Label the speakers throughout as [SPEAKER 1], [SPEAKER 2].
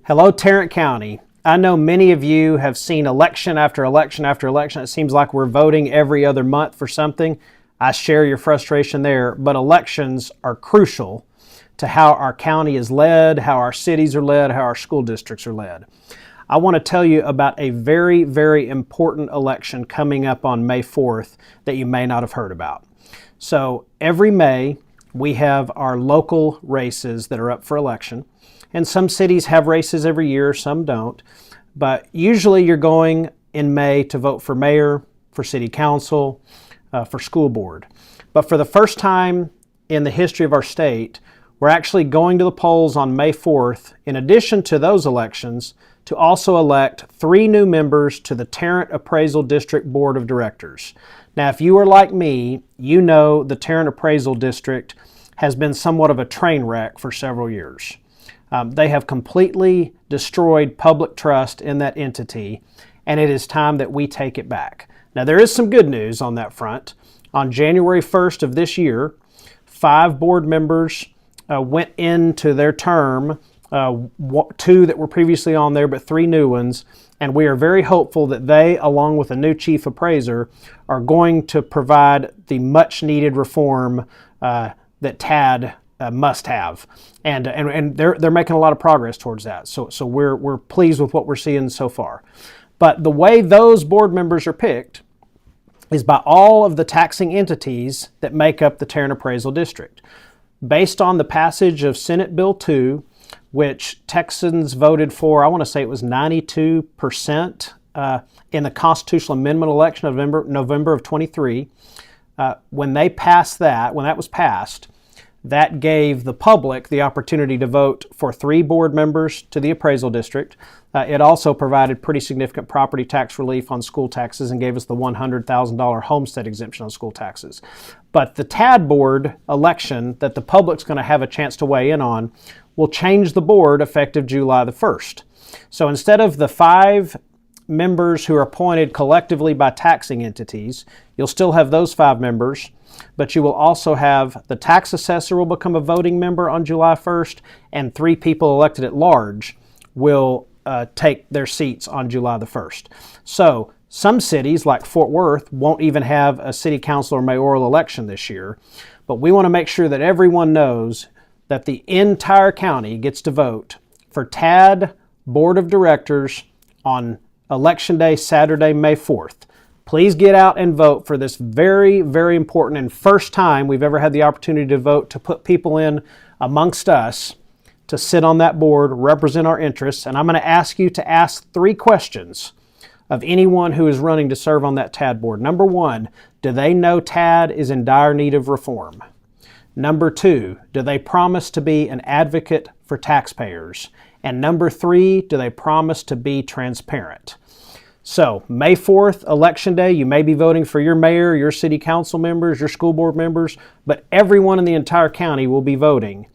[SPEAKER 1] Hello, Tarrant County. I know many of you have seen election after election after election. It seems like we're voting every other month for something. I share your frustration there, but elections are crucial to how our county is led, how our cities are led, how our school districts are led. I want to tell you about a very, very important election coming up on May 4th that you may not have heard about. So every May, we have our local races that are up for election. And some cities have races every year, some don't. But usually you're going in May to vote for mayor, for city council, for school board. But for the first time in the history of our state, we're actually going to the polls on May 4th, in addition to those elections, to also elect 3 new members to the Tarrant Appraisal District Board of Directors. Now, if you are like me, you know the Tarrant Appraisal District has been somewhat of a train wreck for several years. They have completely destroyed public trust in that entity, and it is time that we take it back. Now, there is some good news on that front. On January 1st of this year, 5 board members went into their term, 2 that were previously on there, but 3 new ones, and we are very hopeful that they, along with a new chief appraiser, are going to provide the much-needed reform that TAD must have, and they're making a lot of progress towards that. So we're pleased with what we're seeing so far. But the way those board members are picked is by all of the taxing entities that make up the Tarrant Appraisal District. Based on the passage of Senate Bill 2, which Texans voted for, I want to say it was 92% in the constitutional amendment election of November of 23. When they passed that, when that was passed, that gave the public the opportunity to vote for 3 board members to the appraisal district. It also provided pretty significant property tax relief on school taxes and gave us the $100,000 homestead exemption on school taxes. But the TAD board election that the public's going to have a chance to weigh in on will change the board effective July the 1st. So instead of the 5 members who are appointed collectively by taxing entities, you'll still have those 5 members, but you will also have the tax assessor will become a voting member on July 1st, and 3 people elected at large will take their seats on July the 1st. So some cities like Fort Worth won't even have a city council or mayoral election this year, but we want to make sure that everyone knows that the entire county gets to vote for TAD Board of Directors on Election Day, Saturday, May 4th. Please get out and vote for this very, very important and first time we've ever had the opportunity to vote to put people in amongst us to sit on that board, represent our interests. And I'm going to ask you to ask 3 questions of anyone who is running to serve on that TAD board. Number 1, do they know TAD is in dire need of reform? Number 2, do they promise to be an advocate for taxpayers? And number 3, do they promise to be transparent? So, May 4th, Election Day, you may be voting for your mayor, your city council members, your school board members, but everyone in the entire county will be voting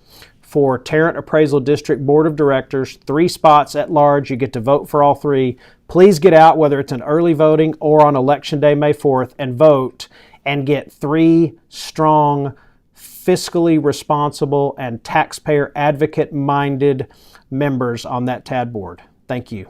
[SPEAKER 1] for Tarrant Appraisal District Board of Directors, 3 spots at large. You get to vote for all 3. Please get out, whether it's an early voting or on Election Day, May 4th, and vote and get 3 strong, fiscally responsible, and taxpayer advocate-minded members on that TAD board. Thank you.